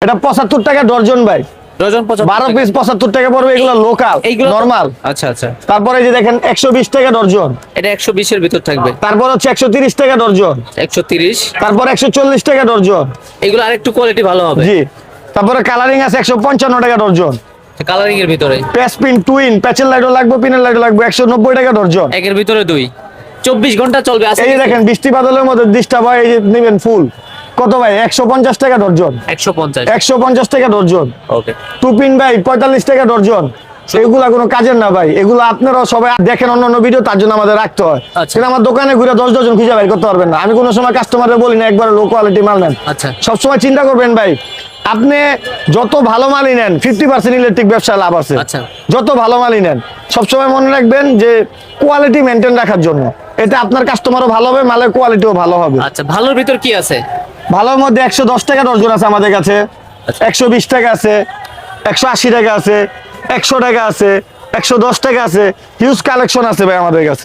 এটা 75 টাকা ডজন ভাই। ডজন 12 পিস 75 টাকা পড়বে, এগুলো লোকাল নরমাল। আচ্ছা আচ্ছা। তারপরে এই যে দেখেন 120 টাকা ডজন, এটা 120 এর ভিতর থাকবে। তারপর হচ্ছে 130 টাকা ডজন, 130। তারপর 140 টাকা ডজন। এগুলো আরেকটু কোয়ালিটি ভালো হবে। জি। তারপরে কালারিং আছে 155 টাকা ডজন। কালারিং এর ভিতরে প্যাসপিন টুইন, প্যাচের লাইটও লাগবে, পিনের লাইটও লাগবে, 190 টাকা ডজন। একের ভিতরে দুই, 24 ঘন্টা চলবে। এই যে দেখেন বৃষ্টি বাদলের মধ্যে ডিস্টার্ব হয়, এই যে নেবেন ফুল কত ভাই? 150 টাকা ডজন। 150 টাকা ডজন। ওকে। টুপিন ভাই 45 টাকা ডজন। এগুলা কোনো কাজের না ভাই, এগুলো আপনারাও সবাই দেখেন অন্য ভিডিও, তার জন্য আমাদের রাখতে হয়। কিন্তু আমার দোকানে ঘুরে 10 ডজন খুঁজে বের করতে পারবেন না। আমি কোনো সময় কাস্টমারদের বলি না একবার লো কোয়ালিটি মাল নেন। আচ্ছা। সবসময় চিন্তা করবেন ভাই, আপনি যত ভালো মালই নেন 50% ইলেকট্রিক ব্যবসায় লাভ আছে। আচ্ছা। যত ভালো মালই নেন সবসময় মনে রাখবেন যে কোয়ালিটি মেনটেন রাখার জন্য, এতে আপনার কাস্টমারও ভালো হবে, মালের কোয়ালিটিও ভালো হবে। আচ্ছা, ভালোর ভিতর কি আছে? ভালোর মধ্যে 110 টাকা ডজন আছে আমাদের কাছে, 120 টাকা আছে, 180 টাকা আছে, 100 টাকা আছে, 110 টাকা আছে। হিউজ কালেকশন আছে ভাই আমাদের কাছে।